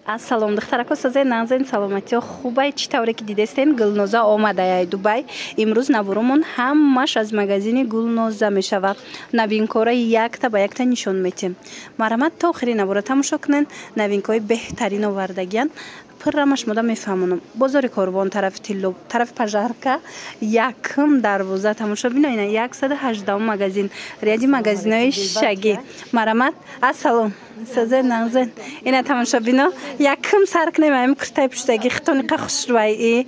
Ассалом духтарако сазен нанзен саломати хубай чӣ тавре ки дидестен Гулноза омадаяй Дубай. Имрӯз навурумон ҳамаш аз магазини Гулноза мешавад. Новинкора якта ба якта нишон метем. Марамат та охири навора тамошо кунен. Новинкаҳои беҳтарин овардагиян. Пуррамаш мода мефаҳмонам. Бозори Корвон тарафи Тилло, тарафи Пажарка, якм дарвоза тамошо биноина 118 магазин. Ряди магазинои шаги. Марамат ассалом. Сазен нанзен. Ина тамошо бино. Якм сар кунем ам куртай пуштаги хитони қахушрвай.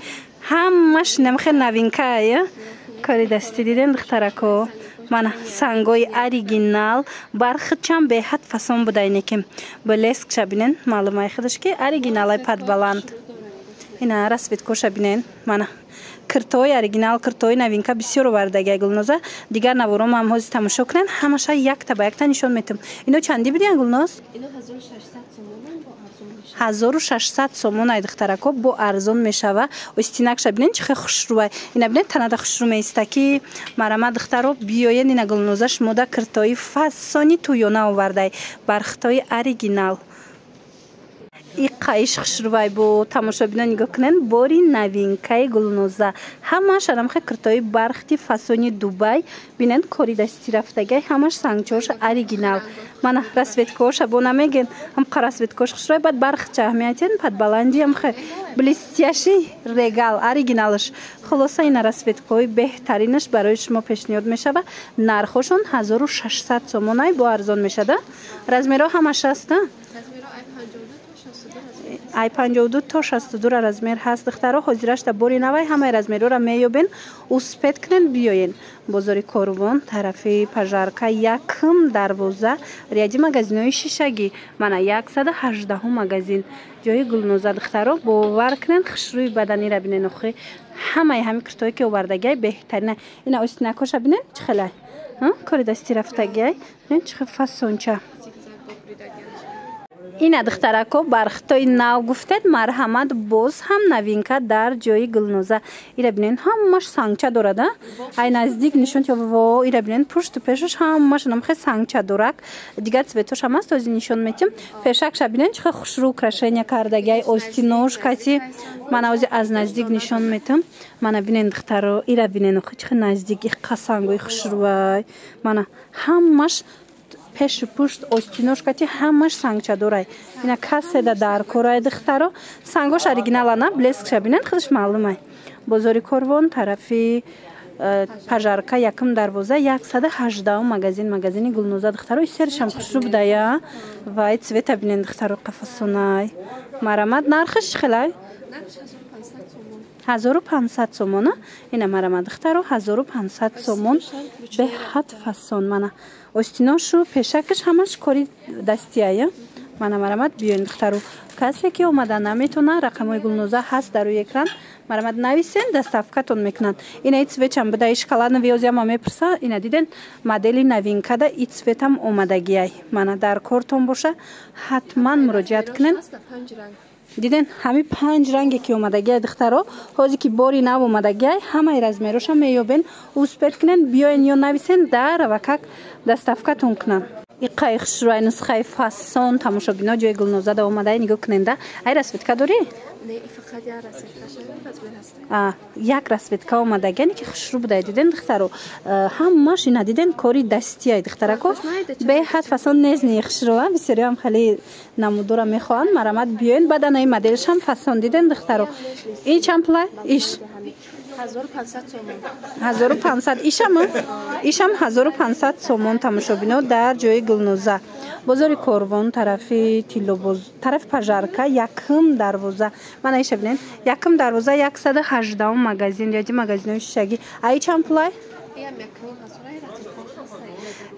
Ҳамаш намхе новинкая. Кори дасти диден духтарако. Мана сангои оригинал бархичам беҳад фасон будайнекем. Блеск шабинен маълумай худаш ки оригиналай падбаланд. Ина расветко шабинен мана киртои оригинал киртои новинка бисёр овардагай Гулноза. Дигар навором ҳам ҳозир тамошо кунен. Ҳамаша якта ба якта нишон метем. Ино чанди будиян Гулноз? Ино 1600 сомон ай духтарако бо арзон мешава. Остинак шабинен чӣ хел хушрӯай. Ина бинен танада хушрӯ меиста ки марама духтаро биёен ина Гулноза шмода киртои фасони туёна овардай. Бархтои оригинал. Иқаиш хушрӯай бо тамошо бино нигоҳ кунен бори новинкаи Гулноза. Ҳамаш арамхе киртои бархти фасони Дубай. Бинен кори дасти рафтагай ҳамаш сангчош оригинал. Мана расветкоша бо намеген ҳамқа расветкош хушрӯай бад бархча аҳамиятен падбаланди ҳамхе блестящий регал оригиналш. Хулоса ина расветкои беҳтаринаш барои шумо пешниҳод мешава. Нархошон 1600 сомонай бо арзон мешада. Размеро ҳамаш аста? ай 52 то 62 размер ҳаст духтаро. ҳозираш да бори навай ҳамаи размерора меёбен. успед кунен биёен. Бозори Корвон тарафи Пажарка якм дарвоза ряди магазинои шишагӣ. Мана 118 магазин ҷои Гулноза духтаро. бовар кунен хушрӯи баданира бинен охи ҳамаи ҳами киртое ки овардагиай беҳтарина. Ина остинакоша бинен чӣ хелай кори дасти рафтагиай бинен чӣ хел фасонча. Ина духтарако бархтои нав гуфтед марҳамат боз ҳам новинка дар ҷои Гулноза. Ира бинен ҳамаш сангча дорада. Ай наздик нишон во ира бинен пушту пешаш ҳамаш намхе сангча дорак. Дигар цветош ҳам аст ози нишон метем. Пешакша бинен чӣ хел хушрӯ украшения кардагиай остиношкати. Мана ози аз наздик нишон метем. Мана бинен духтаро ира бинен охи чӣ хел наздик иққа сангои хушрӯай. Мана ҳамаш пешу пушт остиношкати ҳамаш сангчадорай. Ина каседа даркорай духтаро. Сангош оригиналана блеск шабинен худаш маълумай. Бозори Корвон тарафи Пажарка якм дарвоза 118 магазини Гулноза духтаро. Исершам хушрӯ будая. Вай цвета бинен духтаро қафасонай. Марамат нархиш чӣ хелай? 1500 сомона. Ина марамат духтаро 1500 сомон беҳад фасон. Мана остиношу пешакаш ҳамаш кори дастияя. Мана марамат биёин духтаро. Касе ки омада наметона рақамои Гулноза ҳаст дар рӯи экран. Марамат нависен доставкатон мекунанд. Ина и цветам буда и шоколаднови озиама мепурса. Ина диден модели новинкада и цветам омадагиай. Мана дар кортон боша ҳатман муроҷиат кунен. Диден ҳами 5 ранге ки омадагиай духтаро. ҳози ки бори нав омадагиай ҳамаи размероша меёбен. успед кунен биёен ё нависен дар авакак доставкатон кунанд. иқаи хушрӯай нусхаи фасон тамошо бино ҷои Гулнозада омадай нигоҳ кунен да. Ай расветка дорӣ? Не, фақат як расветка. Як расветка омадагиани ки хушрӯ будай диден духтаро. ҳамаш ина диден кори дастияй духтарако. беҳад фасон незни хушрӯа бисёриам хеле намудора мехоҳанд. марамат биёен баданаи моделш ҳам фасон диден духтаро. ин чанд пулай? иш 1500 сомон. 1500 ишам 1500 сомон тамошо бино дар ҷои Гулноза. бозори Корвон тарафи Тилло тарафи Пажарка якм дарвоза. Мана иша бинен якм дарвоза 118 магазин яди магазинои шишагӣ. Ай чанд пулай?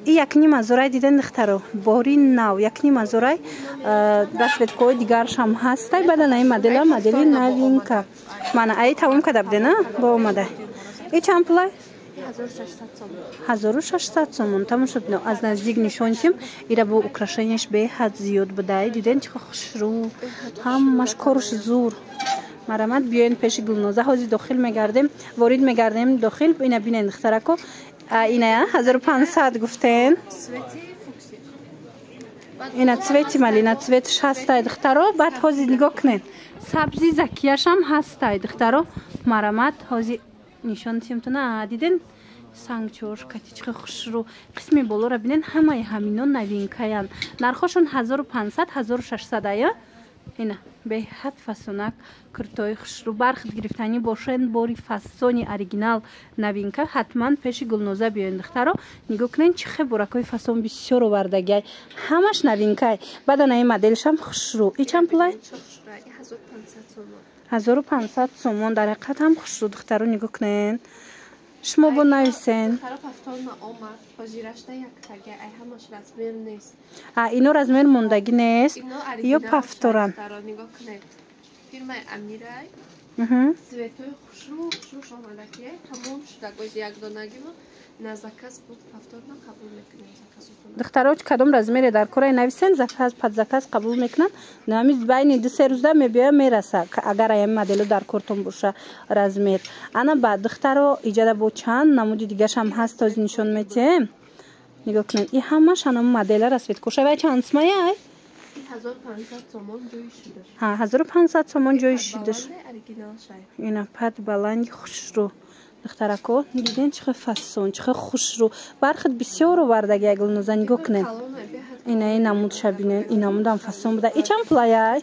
И якним азорай диден духтаро. бори нав якним азорай расветкои дигаршам ҳастай баданаи модела модели новинка. Мана ай тамом када будена бо омадай. И чанд пулай? 1600 сомон тамошо бино. аз наздик нишонтим. ира бо украшенияш беҳад зиёд будай. диден чӣ хушрӯ ҳамаш корш зур. марамат биёен пеши Гулноза ҳозир дохил мегардем ворид мегардем дохил. ина бинен духтарако ина 1500 гуфтен. اینا цвети малина цветش هستای دخترو بعد حوزی نگاه کنین سبزی زکیش هم هستای دخترو مرامت حوزی نشان تیمتونه دیدین سانگچور کاتیچ خوشرو قسمی بالا را ببینین همه همینو نوینکایان نرخشون 1500 1600 آیا اینا به حد فسونک کرتای خوشرو برخد گرفتنی باشن باری فسونی اوریجینال نوینکا حتما پیش گلنوزه بیاین دخترو نگاه کنین چه برکای فسون بسیار آوردگی همش نوینکای بعد این مدلش هم خوشرو ای چند پولای 1500 سومون در حقیقت هم خوشرو دخترو نگاه کنین شما با نویسین اینو رزمیر موندگی نیست یا پفتورن فیلم امیرای سویتوی خوشرو شاملکیه تمام شده گویز یک دانگی ما نزاکس بود پفتورنا قبول میکنیم دختراچ کدوم رزمیر در کورای نویسین زکاس پد زکاس قبول میکنن نمیز بین دو سه روز ده میبیا میرسه اگر این مدل در کورتون باشه رزمیر انا بعد دخترو ایجاد با چند نمود دیگه هم هست تا نشون میتیم نگاه کنین این همش انا مدل رسید کوشه و چند اسمای 1500 تومان جوی شده ها 1500 تومان جوی شده اینا پد بلند خوش رو دخترکو دیدین چه فسون چه خوش رو برخد بسیار آوردگی اگل نزن نگاه کنین این نمود شبینین این نمود هم فسون بوده ای چند پلای آیا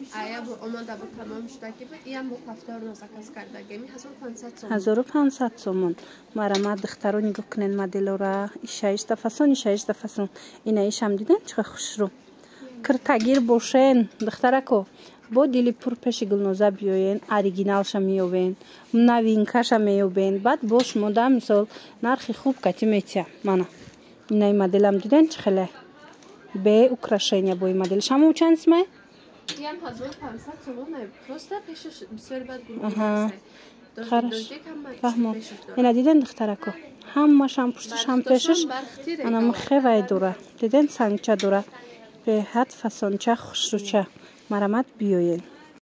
با اومده بود تمام شده که بود این با پفتار نزاکس کردگی 1500 تومان مرامت دخترو نگاه کنین مدل را ایشایش فسون ایشایش فسون این ایش هم دیدین چه خوش رو کرتگیر باشین دخترکو با دیلی پر پیش گلنوزه بیاین اوریجینالش میوین نوینکاش میوین بعد باش مودا مثال نرخی خوب کتی میتیا مانا این مدلم دیدن چه خیلی به украшения با این مدل شما چند اسمه این 1500 تومان پروستا پیشش بسیار بد گروه خرش فهمم اینا دیدن دخترکو همش هم پشتش هم پیشش انا مخوای دوره دیدن سنگچه دوره به حد فسانچه خوش رو چه مرامت بیاین